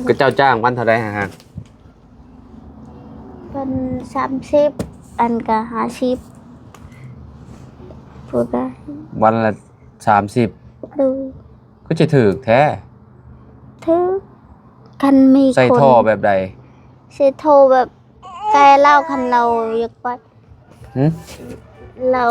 ก็เจ้าจ้างวันเท่าไรฮะเป็น30อันก็50พูดได้วันละ30ดูก็จะถือแท้ถือคันมีคนใส่ท่อแบบใดใส่โทรแบบแกเล่าคันเราอยากไปเรา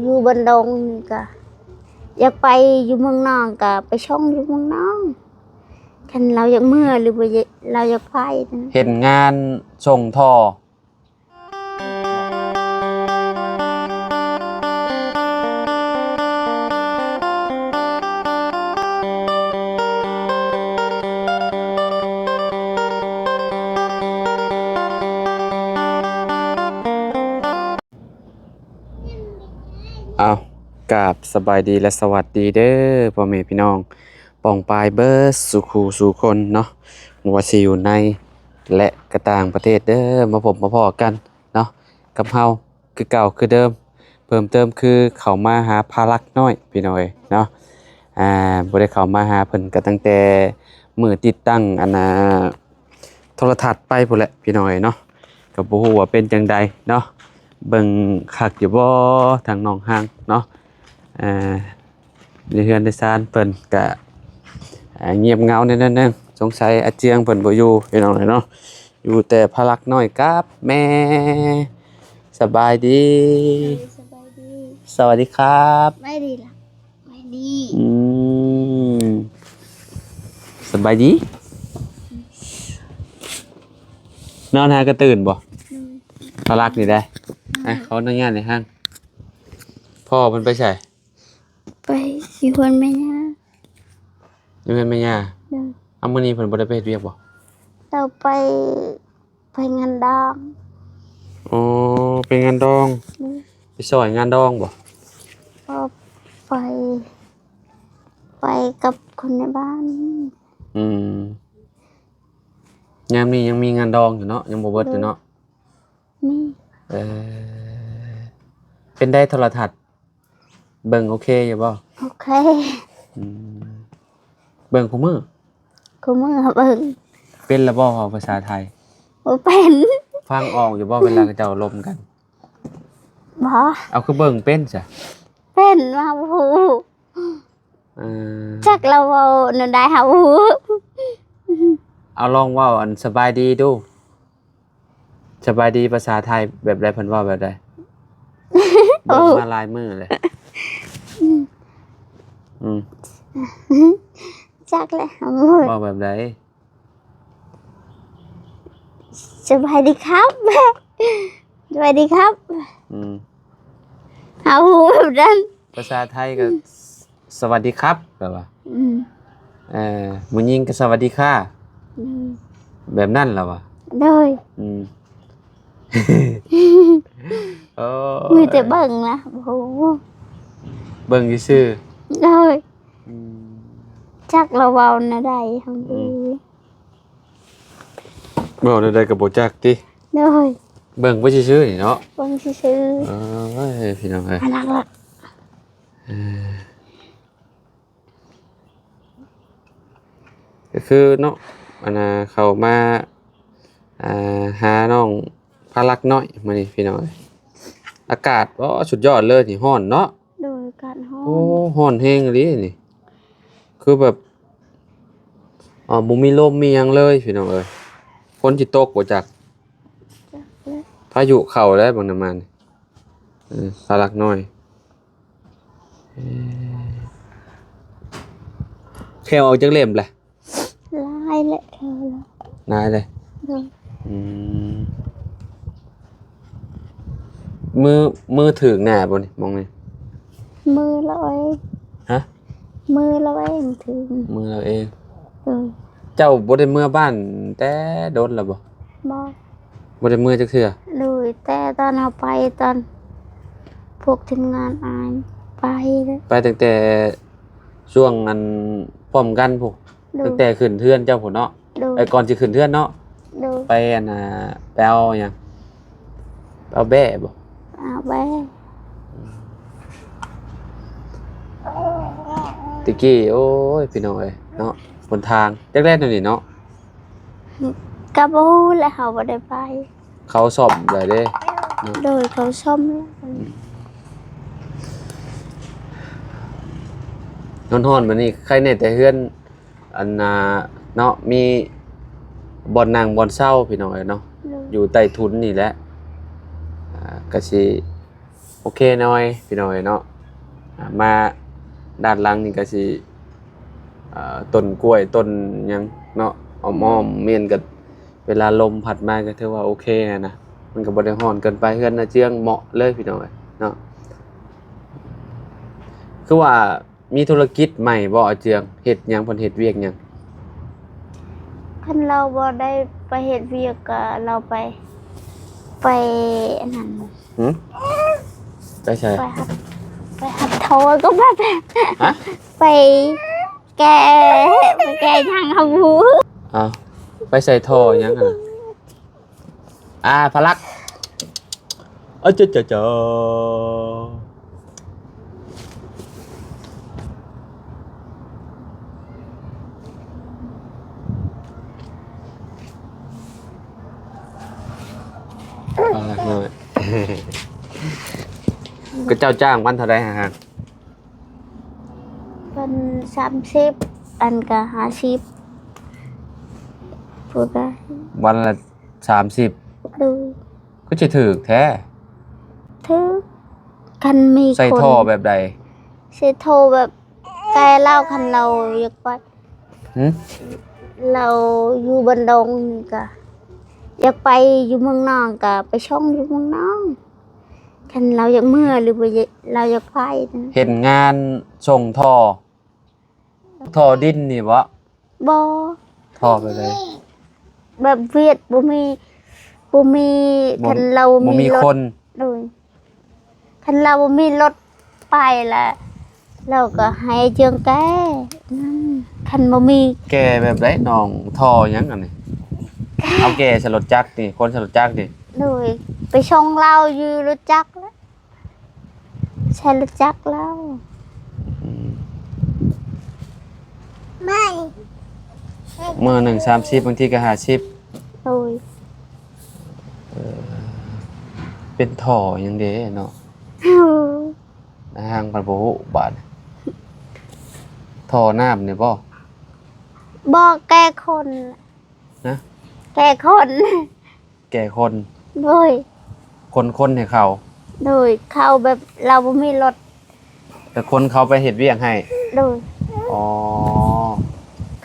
อยู่บันดงนี่ก็อยากไปอยู่เมืองนอกก็ไปช่องอยู่เมืองนอกคันเราอยากเมื่อหรือว่าเราอยากไปเห็นงานส่งท่อเอากราบสบายดีและสวัสดีเด้อพ่อแม่พี่น้องป่องปายเบิร์สสุขูสู่คนเนาะว่าสิอยู่ในและกระต่างประเทศเด้อมาพบมาพอกันเนาะกับเฮาคือเก่าคือเดิมเพิ่มเติมคือเขามาหาพารักน้อยพี่น้อยเนาะบ่ได้เข้ามาหาเพิ่นก็ตั้งแต่มื้อติดตั้งโทรทัศน์ไปพุ่นแหละพี่น้อยเนาะก็บ่ฮู้ว่าเป็นจังใดเนาะเบิ่งคักอยู่บ่ทางน้องห้างเนาะในเฮือนในศาลเพิ่นก็เงียบเหงาแน่นอนสงสัยอาเจียงเพิ่นบ่อยู่พี่น้องเนาะอยู่แต่พลักน้อยกับแม่สบายดีสบายดีสวัสดีครับไม่ดีล่ะไม่ดีมสบายดีนอนหากระตื่นบ่พลักนี่ได้เขาอนุญาตในห้างพ่อเพิ่นไปใส่ไปอยู่คนแม่ย่าอยู่เพิ่นแม่ย่าเอามื้อนี้เพิ่นบ่ได้ไปเฮ็ดเวียกบ่เราไปงานดอง อ๋อเป็นงานดองไปซอยงานดองบ่ก็ไปกับคนในบ้านยามนี้ยังมีงานดองอยู่เนาะยังบ่เบิดอยู่เนาะนี่เป็นได้โทรทัศน์เบิ่งโอเคอยู่บ่โอเคเบิ่งคุมื้อเบิ่งเป็นละบ่ภาษาไทยบ่เป็น ฟังออกอยู่บ่เวลาเจ้าลมกันบ่เอาคือเบิ่งเป็นจ้ะเป็นว่าฮู้จักเราเว้านั่นได้เฮาฮู้เอาลองเว้าอันสบายดีดูสบายดีภาษาไทยแบบใดเพิ่นเว้าแบบใดเบิ่งมาหลายมื้อเลยจักแหละเฮาเว้าแบบใดสบายดีครับสบายดีครับเฮาฮู้แบบนั้นภาษาไทยก็สวัสดีครับแบบว่ามื้อยิงก็สวัสดีค่ะแบบนั้นล่ะวะโดยมีแต่เบิ่งนะโอ้โหเบิ่งซื่อโดยจักเราเว้าน่ะได้เฮาฮู้เว้าได้ก็บ่จักติโดยเบิ่งไว้ซื่อๆนี่เนาะเบิ่งซื่อๆพี่น้องเอ้ยน่ารักก็คือเนาะเข้ามาหาน้องพารักน้อยมื้อนี้พี่น้องอากาศสุดยอดเลยนี่ร้อนเนาะโดยอากาศร้อนโอ้ร้อนแฮงอีหลีนี่คือแบบบ่มีลมมีหยังเลยพี่น้องเอ้ยฝนสิตกบ่จักพายุเข้าแล้วบางน้ำมันพารักน้อยแค่ออกจากเล่มแหละลายแหละเธอแล้วนายเลยมือถึงหน้าบ่นี่มองนี่มือเราเองฮะมือเราเองถึงมือเราเองเจ้าบ่ได้เมื่อบ้านแต่โดนแล้วบ่บ่ได้เมื่อจักเทื่อเลยแต่ตอนเอาไปตอนพวกทีมงานอายไปเลยไปตั้งแต่ช่วงอันพร้อมกันพวกตั้งแต่ขึ้นเทือนเจ้าพุ่นเนาะก่อนสิขึ้นเทือนเนาะไปไปเอาหยังเอาแบ่บ่เอาแบ่ตะกี้โอ้ยพี่น้องเอ้ยเนาะบนทางแรกๆนั่นนี่เนาะ ก็บ่ฮู้แหล้วเฮาบ่ได้ไป เขาสอบได้เด้ โดยเขาซ่อมแล้ว ร้อนๆมานี่ใครแน่แต่เฮือนอันน่ะเนาะมีบ่อนนั่งบ่อนเช้าพี่น้องเอ้ยเนาะอยู่ใต้ทุนนี่แหละก็สิโอเคหน่อยพี่น้องเอ้ยเนาะมาด้านหลังนี่ก็สิต้นกล้วยต้นหยังเนาะอ้อมๆเม่นก็เวลาลมพัดมาก็ถือว่าโอเคนะมันก็บ่ได้ร้อนเกินไปเฮือนน่ะเจืองเหมาะเลยพี่น้องเอ้ยเนาะคือว่ามีธุรกิจใหม่บ่อาเจืองเฮ็ดหยังเพิ่นเฮ็ดเวียกหยัง คันเราบ่ได้ไปเฮ็ดเวียกก็เราไปอันนั้น หืมไปใช่ ไปหัดโทรก็แบบ ฮะ ไปแก้ทางเอาหู อ้าวไปใส่ท่อหยังอ่ะพลักเจ้าเอาละหน่อย ก็เจ้าจ้างวันเท่าใดฮะ เป็น30อันก็50พูดได้ วันละ30ดู ก็จะถูกแท้ ถือคันมีคน ใส่ท่อแบบใด ใส่โทรแบบใกล้เล่าคันเราอยากไป หึ เราอยู่บนดงนี่ก็อยากไปอยู่เมืองนอกก็ไปช่องอยู่เมืองนอกคันเราอยากเมื่อหรือว่าเราอยากไปนะ เห็นงานส่งท่อดินนี่บ่ บ่ ท่อแบบใด แบบเวียดบ่มีคันเรา บ่มี รถ คน โดยคันเราบ่มีรถไปละเราก็ให้เจืองแก้นั่นคันบ่มี แกแบบไรน้องท่อหยังอันนี้เอาแกสลดจักรนี่คนสลดจักรนี่ โดยไปช่องเราอยู่รถจักรแล้วใช้รถจักรแล้ว ไม่ มื้อหนึ่ง30บางทีก็50 โดย เป็นท่อหยังเด้เนาะทางปันบ่ฮู้บาดท่อน้ำนี่บ่ บอกแก้คน นะ แก้คน แก่คน โดย คนให้เขา โดยเข้าแบบเราบ่มีรถ แต่คนเขาไปเฮ็ดเวียกให้ โดย อ๋อ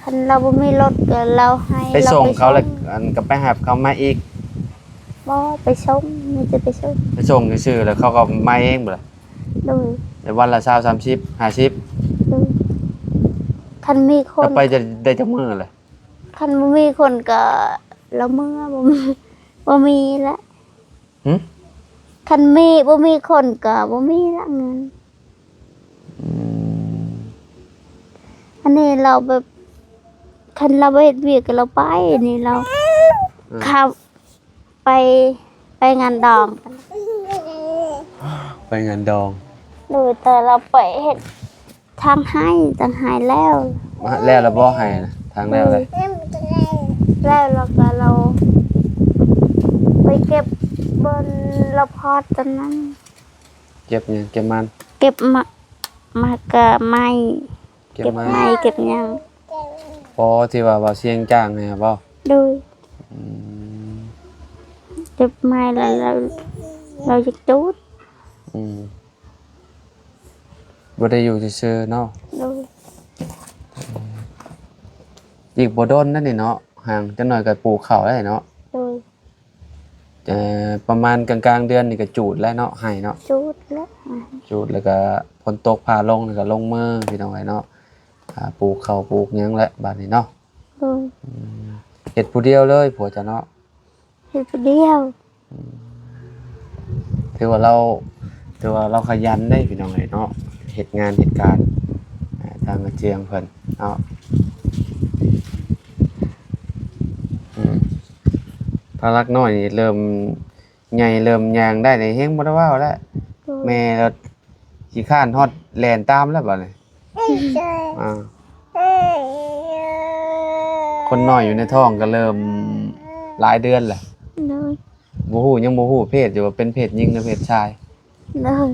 คันเราบ่มีรถก็เราให้ ไปส่งเขาแล้ว ส่ง อันก็ไปหับเขามาอีก บ่ไปส่งมีแต่ไปส่ง ไปส่งซื่อๆแล้วเขาก็มาเองบ่ล่ะ โดย แต่วันละ20 30 50 โดยคันมีค ก็ น ไปจะได้จักมื้อเลย คันบ่มีคนก็ละเมื่อบ่มีละ หึ คันมีบ่มีคนก็บ่มีละเงิน อืม อันนี้เราแบบคันเราไปเฮ็ดเวียกก็เราไปนี่เราขับไปงานดองกัน ไปงานดอง โดยแต่เราไปเฮ็ดทางให้ต่างหายแล้ว แล้วบ่ให้นะทางแล้วเลย แล้วเราก็เรา ไปเก็บบนละพอดตอนนั้น เก็บหยังเก็บมัน เก็บมากะไม้ เก็บ เก็บ มัน ไม้เก็บหยัง พอที่ว่าเสียงจ้างให้บ่ โดย อืม เก็บไม้แล้วเราจะจูด อืมบ่ได้อยู่ซื่อๆเนาะ โดย อีกบ่โดนนั่นนี่เนาะห่างจักหน่อยก็ปลูกข้าวได้เนาะ โดย ประมาณกลางๆเดือนนี่ก็จูดแล้วเนาะให้เนาะ จูดแล้ว จูดแล้วก็ฝนตกพาลงแล้วก็ลงมือพี่น้องไอ้เนาะปลูกข้าวปลูกหยังแหละบัดนี้เนาะ โดย เฮ็ดผู้เดียวเลยผัวจะเนาะ เฮ็ดผู้เดียว ถือว่าเราขยันได้พี่น้องไอ้เนาะเฮ็ดงานเฮ็ดการทางกระเจียงเพิ่นเนาะพารักน้อยนี่เริ่มใหญ่เริ่มย่างได้นี่เฮงบ่ได้ว้าวแล้ว โดย แม่เราขี้ข้านฮอดแล่นตามแล้วบัดนี้อ่า คนน้อยอยู่ในท้องก็เริ่มหลายเดือนแหละ เลย บ่ฮู้ยังบ่ฮู้เพศอยู่ว่าเป็นเพศหญิงหรือเพศชาย เลย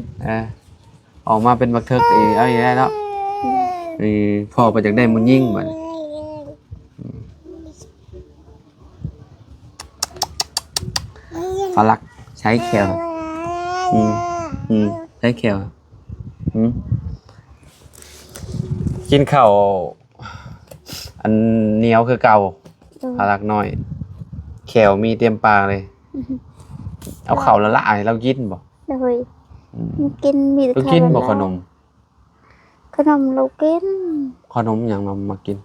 ออกมาเป็นบักเทิกอีเอาอีกแล้วเนาะนี่พ่อไปจากได้มุนยิ่งบัดฝรั่งใช้แขวใช้แขวกินข้าวอันเหนียวคือเก่าฝรั่งน้อยแขวมีเตรียมปากเลย เอาข้าวละลายเรากินบ่ เลยกินมีแต่ เรากินบ่ขนม ขนมเรากิน ขนมอย่างเรามากิน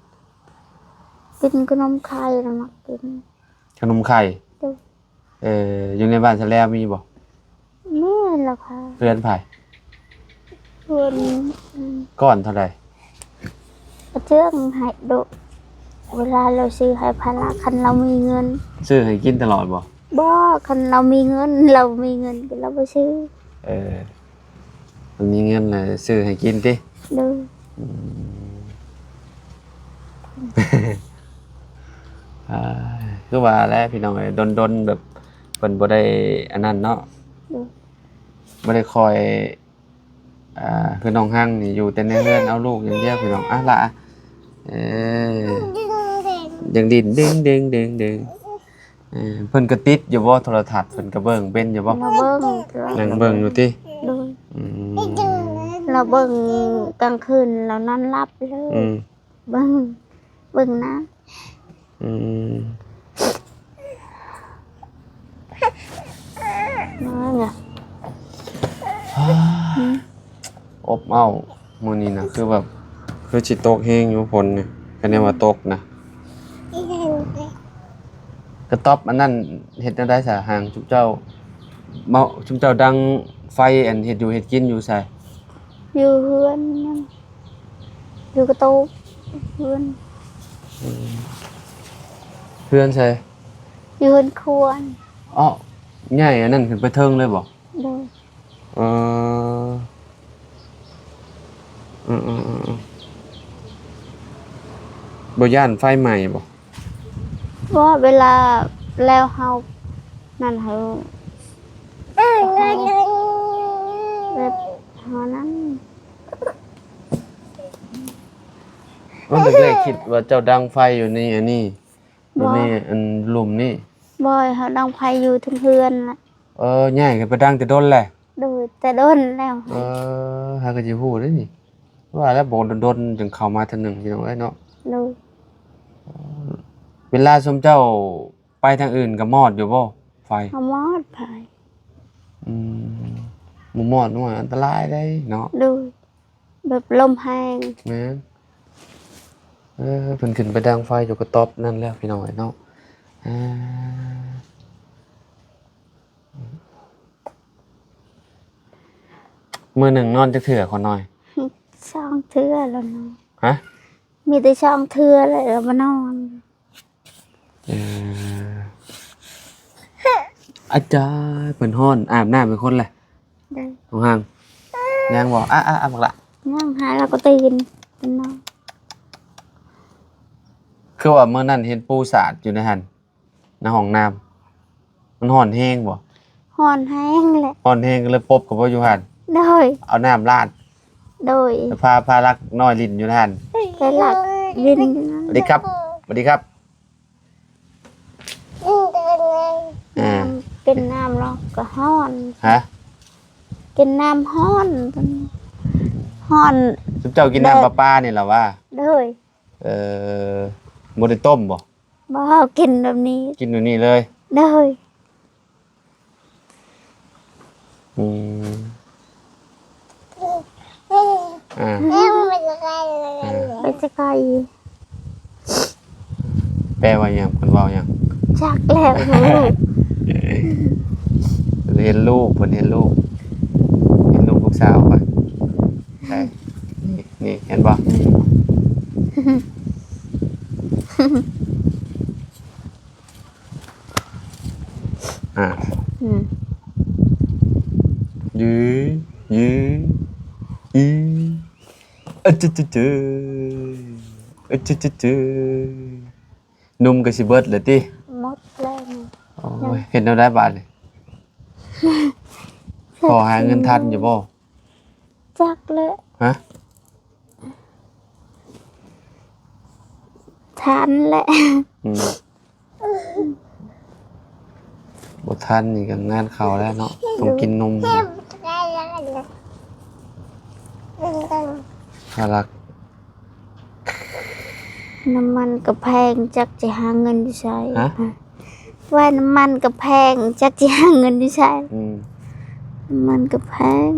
กินขนมไข่เรามากิน ขนมไข่ อยู่ในบ้านซะแล้วมีบ่ แม่ล่ะค่ะ เพื่อนไผ เพื่อน ก้อนเท่าใด เชื่องให้ดุเวลาเราซื้อให้พละคันเรามีเงิน ซื้อให้กินตลอดบ่ บ่คันเรามีเงินก็เราไปซื้อ มันมีเงินน่ะซื้อให้กินติ ดู คือว่าแล้วพี่น้องเอ้ยดนๆแบบเพิ่นบ่ได้อันนั้นเนาะบ่ได้คอยคือน้องฮั่งนี่อยู่แต่ในเรือนเอาลูกอย่างเดียวพี่น้องอะล่ะยังดิ้นดึงเพิ่นก็ติดอยู่บ่โทรทัศน์เพิ่นก็เบิ่งเป็นอยู่บ่ เราเบิ่ง นั่งเบิ่งอยู่ติ ดูเราเบิ่งกลางคืนเรานอนหลับเลยเบิ่งนะนั่นไง อบอ้าวมื้อนี้นะคือแบบคือสิตกแฮงอยู่ฝนเนี่ยคะแนนว่าตกนะกระต๊อบอันนั้นเฮ็ดแนวใดซะห่างจุเจ้าจุเจ้าดังไฟอันเฮ็ดอยู่เฮ็ดกินอยู่ไส อยู่เฮือนนั่นอยู่กระตูเฮือน เพื่อนไส อยู่เฮือนควร อ้อใหญ่อันนั้นขึ้นไปเทิงเลยบ่ ดู เออบ่ย่านไฟใหม่บ่ ว่าเวลาแล้วเฮานั่นเฮาแบบเฮานั้น มันแรกๆคิดว่าเจ้าดังไฟอยู่นี่อันนี้อยู่นี่อันหลุมนี่ บ่อยเฮาดังไฟอยู่ทั้งเฮือนน่ะ ใหญ่ขึ้นไปดังแต่ดนแหละ ดูแต่โดนแล้ว หาก็สิฮู้เด้อนี่ว่าแล้วบ่ดนๆจึงเข้ามาเทื่อนึงพี่น้องเอ้ยเนาะ ดู เวลาสมเจ้าไปทางอื่นก็มอดอยู่บ่ไฟ เฮามอดไผ บ่มอดน้อยอันตรายได้เนาะ ดูแบบลมแห้ง แม่นเพิ่นขึ้นไปดังไฟอยู่กระต๊อบนั่นแล้วพี่น้องเอ้ยเนาะมื้อหนึงนอนจักเทื่อขอหน่อย ช่องเทื่อแล้วเนาะ ฮะ มีแต่ช่องเทื่อเลยแล้วมานอน อาจารย์เพิ่นฮ้อนอาบน้ำเป็นคนแหละ ได้ น้องห่างยังบ่บักละ นั่งหาแล้วก็ตื่นเป็นนอน คือว่ามื้อนั้นเห็นปูสาดอยู่ในหั่นในห้องน้ำมันฮ้อนแฮงบ่ ฮ้อนแห้งแหละ ฮ้อนแฮงก็เลยปบกับบ่อยู่หั่น โดย เอาน้ำราด โดย แล้วพาลักน้อยลิ้นอยู่ในหั่น ไปหลักวิน สวัสดีครับสวัสดีครับ เป็นน้ำร้อนก็ฮ้อน ฮะ กินน้ำฮ้อนฮ้อน ซุปเจ้ากินน้ำประปานี่ล่ะว่า โดย บ่ได้ต้มบ่ บ่กินแบบนี้ กินอยู่นี่เลย โดย ไปจะไกล แปลว่าหยังเพิ่นเว้าหยัง จักแล้วลูก เห็นลูกเพิ่นเห็นลูกลูกสาวป่ะใช่นี่เห็นบ่ยื้ออีอะจึ นุ่มก็สิเบิดเลยติ หมดแล้ว โอ้ยเฮ็ดแนวได้บาดนี่พอหาเงินทันอยู่บ่ จักเลย ฮะ ทันแหละ อืมบ่ทันนี่ก็งานเข้าแล้วเนาะต้องกินนมน่ารัก น้ำมันก็แพงจักจะหาเงินที่ใช้ ฮะ ว่าน้ำมันก็แพงจักจะหาเงินที่ใช้ อืม น้ำมันก็แพง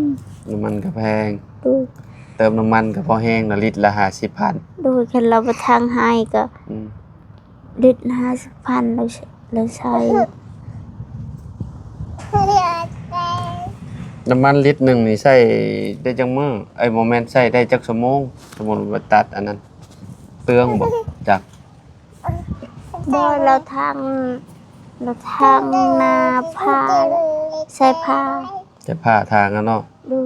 น้ำมันก็แพง ดู เติมน้ำมันก็พอแห้งละลิตรละ50,000 ดูคันเราไปทางให้ก็ อืม ลิตร50,000เราใช้ น้ำมันลิตรหนึงนี่ใช้ได้จังมื้อบ่แม่นใช้ได้จักชั่วโมงสมมุติว่าตัดอันนั้นเปลืองบ่จัก บ่เราทางนาผ้าใส่ผ้า จะผ่าทางอะเนาะ ดู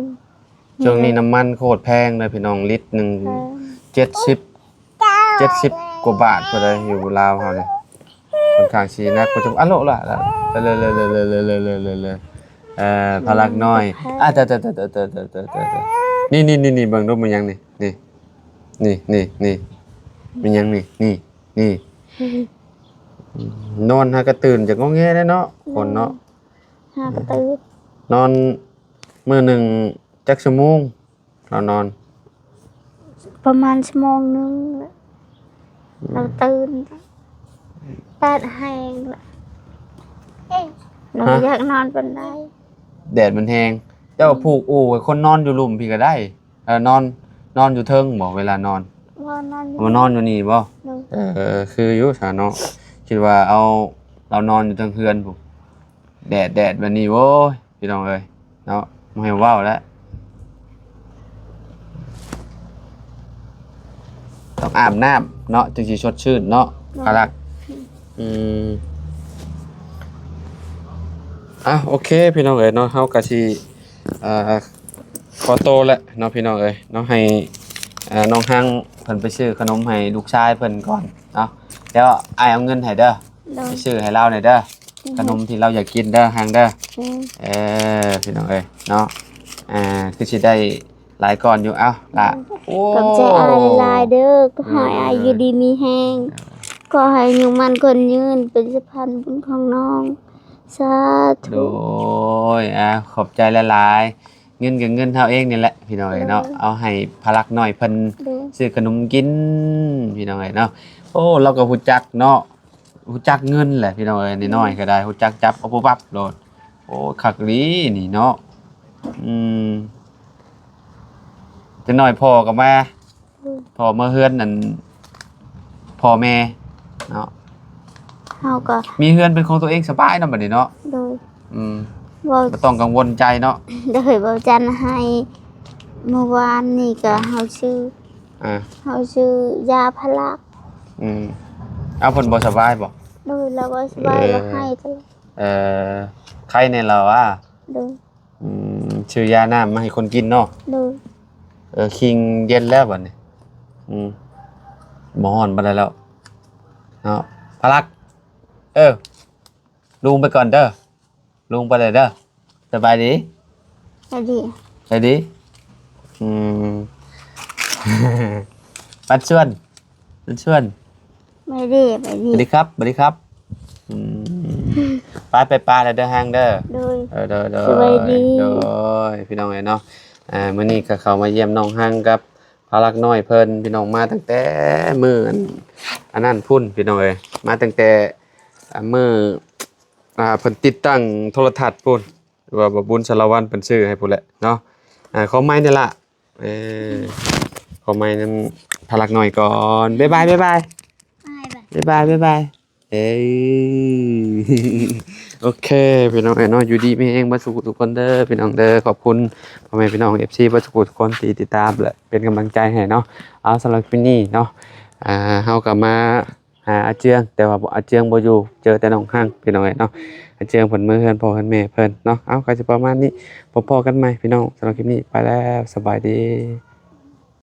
ช่วงนี้น้ำมันโคตรแพงเลยพี่น้องลิตรหนึง แพง 70กว่าบาทพุ่นเลยอยู่ลาวเฮานี่ค่อนข้างสิหนักกว่าจังอะโลล่ะเลยพลักน้อยตะนี่เบิ่งดูมันยังนี่มันยังนี่นอนหาก็ตื่นจากงอแงได้เนาะคนเนาะ หากระตือน อนมื้อหนึงจักชั่วโมงเรานอน ประมาณชั่วโมงนึงเราตื่นแปดแหงละเราอยากนอนบนได แดดมันแฮงเจ้าผูกอู่ไว้คนนอนอยู่หลุมพี่ก็ได้นอนอยู่เทิงบ่เวลานอน ว่านอนอยู่ มานอนอยู่นี่บ่ ดู คืออยู่ซะเนาะคิดว่าเรานอนอยู่เทิงเฮือนพุ่นแดดแบบนี้โว้ยพี่น้องเอ้ยเนาะบ่ให้เว้าแล้วต้องอาบน้ำเนาะจึงสิสดชื่นเนาะพลักโอเคพี่น้องเอ๋ยเนาะเฮาก็สิขอโตวแล้วเนาะพี่น้องเอ๋ยเนาะให้น้องฮังเพิ่นไปซื้อขนมให้ลูกชายเพิ่นก่อนเนาะแล้วอ้ายเอาเงินให้เด้อ ดู ไปซื้อให้เราหน่อยเด้อขนมที่เราอยากกินเด้อฮังเด้อ อืม พี่น้องเอ๋ยเนาะคือสิได้หลายก่อนอยู่เอ้าล่ะโอ้ กับใจอายลายเด้อก็ให้อายอยู่ดีมีแห้งก็ให้อยู่มันคนยืนเป็นสะพานบุญของน้องสา โด ธุ ยขอบใจหลายๆเงินกับเงินเท่าเองนี่แหละพี่น้องเอ๋ยเนาะเอาให้พลักน้อยเพิ่น ดู ซื้อขนมกินพี่น้องเอ๋ยเนาะโอ้เราก็ฮู้จักเนาะฮู้จักเงินแหละพี่น้องเอ๋ยน้อยๆก็ได้ฮู้จักจับเอาปุ๊บปั๊บโลดโอ้คักลีนี่เนาะจะน้อยพ่อก็มาพ่อมาเฮือนนั่นพ่อแม่เนาะ เฮาก็ มีเฮือนเป็นของตัวเองสบายเนาะบัดนี้เนาะ โดย บ่ เว้า ต้องกังวลใจเนาะ โดยเบาจันให้เมื่อวานนี่ก็เฮาซื้อยาพารา เอาเพิ่นบ่สบายบ่ โดยเราก็สบายเราให้ตลอด ใครในเราโดย ชื่อยาน้ำมาให้คนกินเนาะ โดย คิงเย็นแล้วบัดนี้บ่ฮ้อนปานใดแล้วเนาะพลักลุงไปก่อนเด้อลุงไปเลยเด้อสบายดี สวัสดี สบายดีปัดชวนไม่ดีไม่ ส ดี วัสดีครับสวัสดีครับไปปลาแล้วเด้อห้างเด้อ โดย เด้อ สบายดี โดยพี่น้องเอ้ยเนาะมื้อนี้ก็เข้ามาเยี่ยมน้องห้างกับพารักน้อยเพิ่นพี่น้องมาตั้งแต่มื้ออันนั้นพุ่นพี่น้องเอ้ยมาตั้งแต่มื้อเพิ่นติดตั้งโทรทัศน์พุ่นว่าบ่บุญสารวัตรเพิ่นซื้อให้พุ่นแหละเนาะขอไม้นี่ล่ะขอไม้นั้นพารักน้อยก่อนบ๊ายบาย ไปไป บ๊ายบายเอ้ย โอเคพี่น้องเนาะอยู่ดีมีเองบ่สุขทุกคนเด้อพี่น้องเด้อขอบคุณพ่อแม่พี่น้อง FC บ่สุขทุกคนที่ติดตามและเป็นกำลังใจให้เนาะเอาสำหรับคลิปนี้เนาะเฮาก็มาหาอาเจืองแต่ว่าอาเจืองบ่อยู่เจอแต่น้องห้างพี่น้องเนาะอาเจืองเพิ่นมื้อเฮือนพ่อเฮือนแม่เพิ่นเนาะเอาก็สิประมาณนี้พบกันใหม่พี่น้องสำหรับคลิปนี้ไปแล้วสบายดี